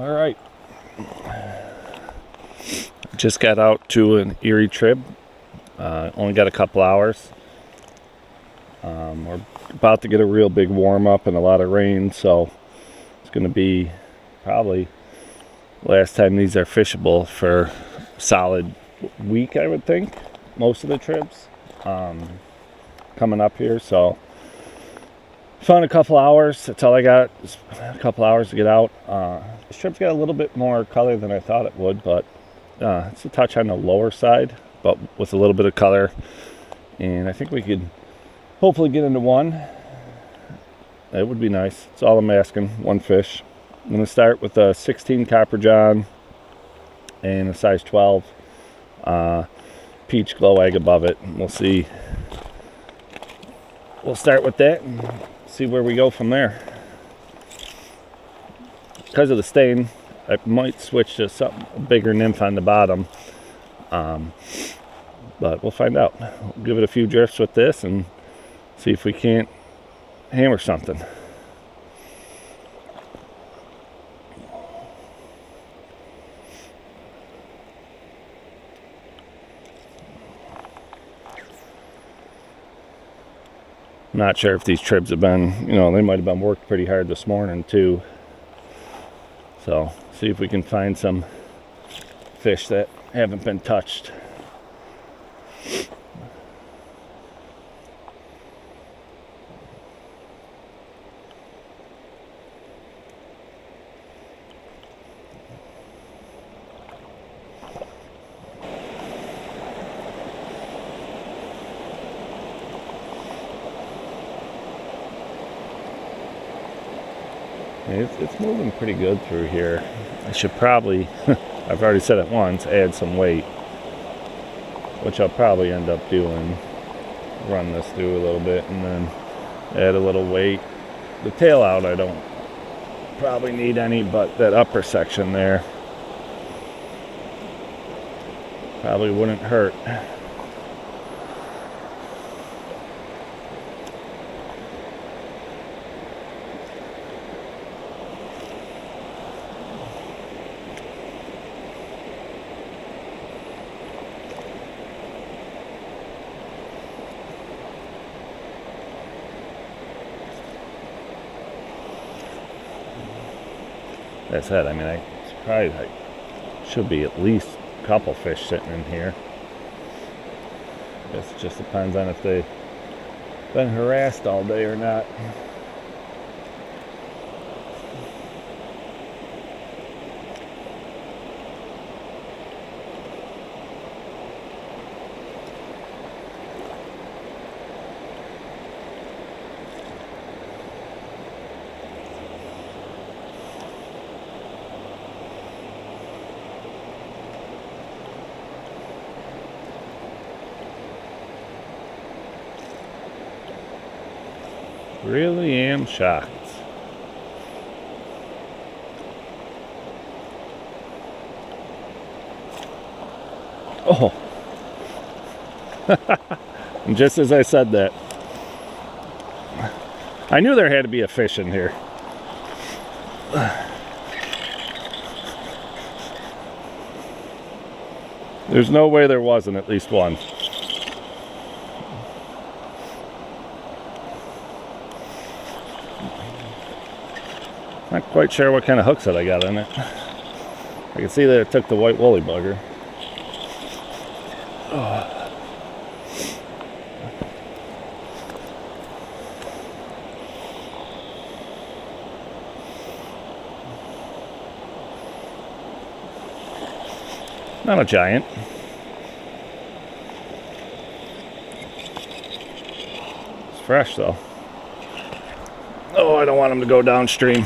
All right. Just got out to an Erie Trib. Only got a couple hours. We're about to get a real big warm up and a lot of rain, so it's going to be probably last time these are fishable for a solid week, I would think. Most of the Tribs coming up here, so found a couple hours. That's all I got. Just a couple hours to get out. This Trib's got a little bit more color than I thought it would, but it's a touch on the lower side, but with a little bit of color. And I think we could hopefully get into one. It would be nice. That's all I'm asking. One fish. I'm going to start with a 16 Copper John and a size 12 peach glow egg above it. We'll see. We'll start with that and see where we go from there. Because of the stain, I might switch to something, a bigger nymph on the bottom. But we'll find out. We'll give it a few drifts with this and see if we can't hammer something. Not sure if these Tribs have been, they might have been worked pretty hard this morning too. So, see if we can find some fish that haven't been touched. It's moving pretty good through here. I should probably, I've already said it once, add some weight, which I'll probably end up doing. Run this through a little bit and then add a little weight. The tail out I don't probably need any, but that upper section there probably wouldn't hurt. That said, I should be at least a couple fish sitting in here. I guess it just depends on if they've been harassed all day or not. Really am shocked. Oh. And just as I said that, I knew there had to be a fish in here. There's no way there wasn't at least one. Not quite sure what kind of hooks that I got in it. I can see that it took the white woolly bugger. Oh. Not a giant. It's fresh though. Oh, I don't want him to go downstream.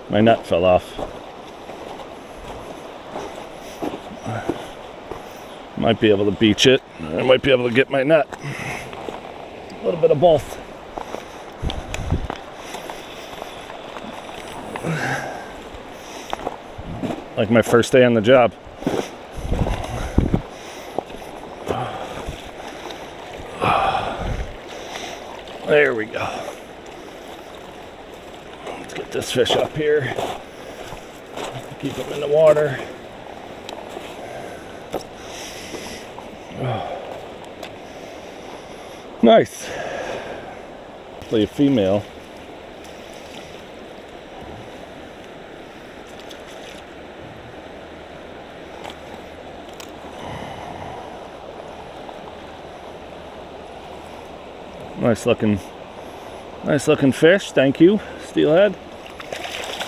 My nut fell off. Might be able to beach it. I might be able to get my nut. A little bit of both. Like my first day on the job. There we go. Let's get this fish up here. Keep him in the water. Nice. Hopefully a female. Nice looking fish. Thank you, Steelhead.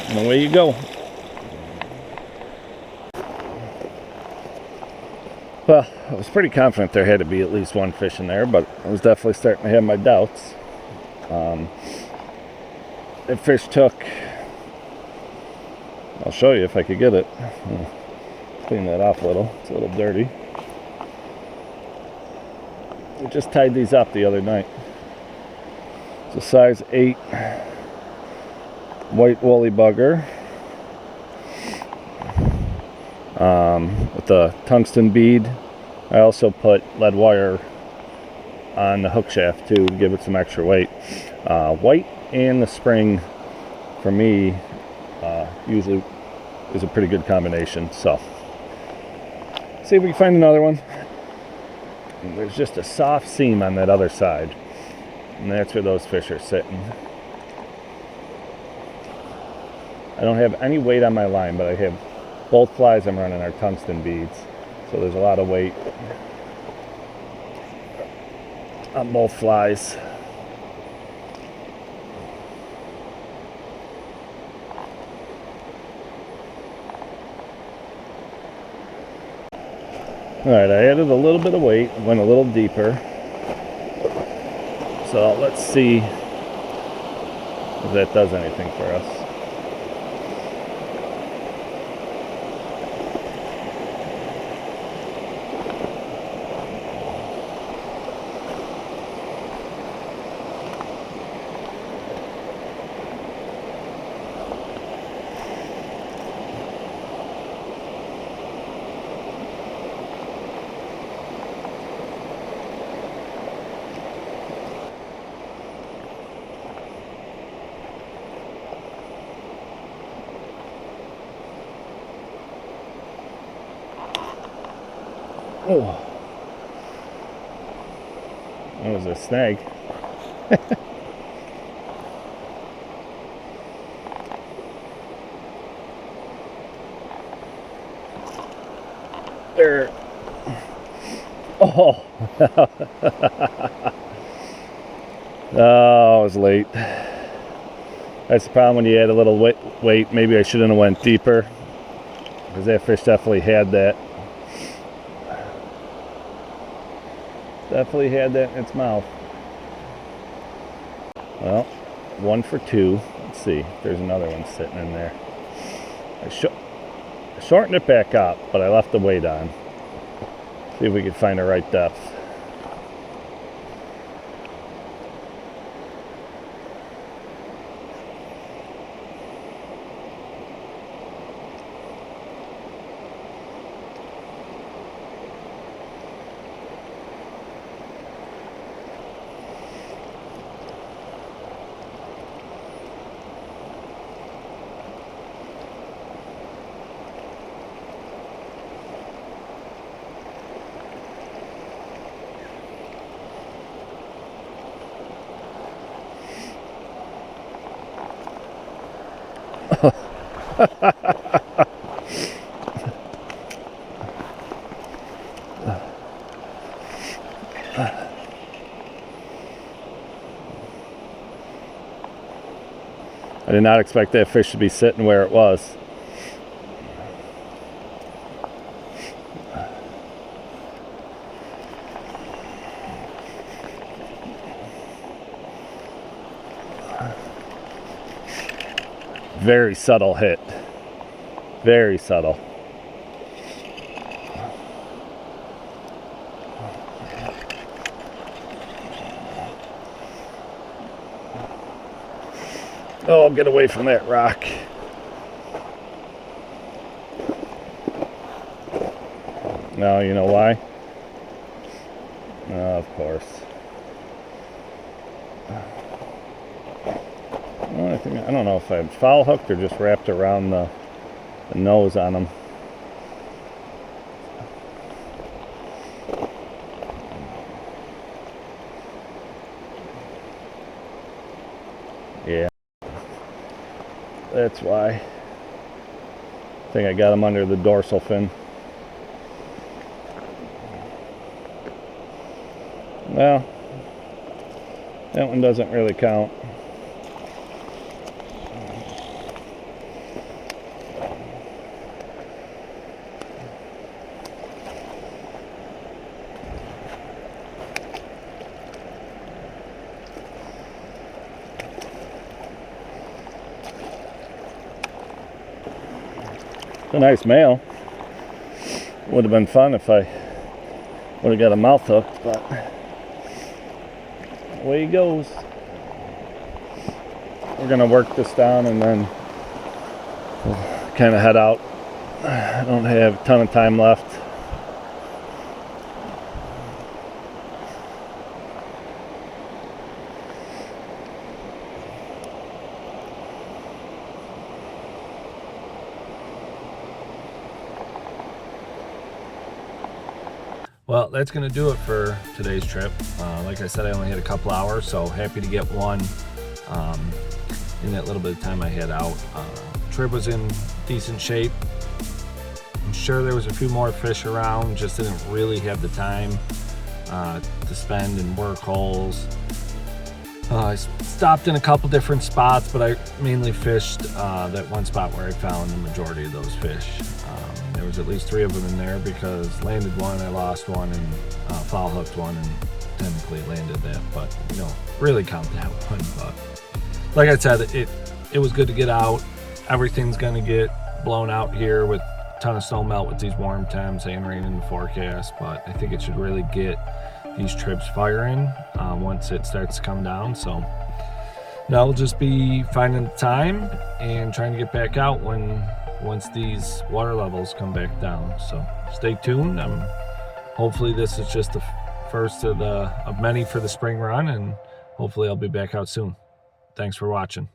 And away you go. Well, I was pretty confident there had to be at least one fish in there, but I was definitely starting to have my doubts. That fish took, I'll show you if I could get it. Clean that off a little. It's a little dirty. I just tied these up the other night. It's a size 8 white woolly bugger. With the tungsten bead. I also put lead wire on the hook shaft too to give it some extra weight. White and the spring for me usually is a pretty good combination. So see if we can find another one. And there's just a soft seam on that other side, and that's where those fish are sitting. I don't have any weight on my line, but I have both flies I'm running are tungsten beads, so there's a lot of weight on both flies. Alright, I added a little bit of weight, went a little deeper. So let's see if that does anything for us. Oh, that was a snag. There. Oh. Oh, I was late. That's the problem when you add a little weight. Maybe I shouldn't have went deeper, because that fish definitely had that. Definitely had that in its mouth. Well, 1 for 2. Let's see. There's another one sitting in there. I shortened it back up, but I left the weight on. See if we could find the right depth. I did not expect that fish to be sitting where it was. Very subtle hit. Very subtle. Oh, get away from that rock. No, you know why? Of course. Well, I don't know if I foul hooked or just wrapped around the nose on them. Yeah, that's why. I think I got them under the dorsal fin. Well, that one doesn't really count. It's a nice male. Would have been fun if I would have got a mouth hooked, but away he goes. We're gonna work this down and then we'll kind of head out. I don't have a ton of time left. Well, that's going to do it for today's trip. Like I said, I only had a couple hours, so happy to get one in that little bit of time I had out. Trib was in decent shape. I'm sure there was a few more fish around, just didn't really have the time to spend and work holes. I stopped in a couple different spots, but I mainly fished that one spot where I found the majority of those fish. There was at least 3 of them in there because landed one, I lost one, and foul hooked one, and technically landed that, but you know, really count that one. But like I said, it was good to get out. Everything's gonna get blown out here with a ton of snow melt with these warm temps and rain in the forecast, but I think it should really get these trips firing once it starts to come down. So now we'll just be finding the time and trying to get back out once these water levels come back down. So stay tuned. Hopefully this is just the first of many for the spring run, and hopefully I'll be back out soon. Thanks for watching.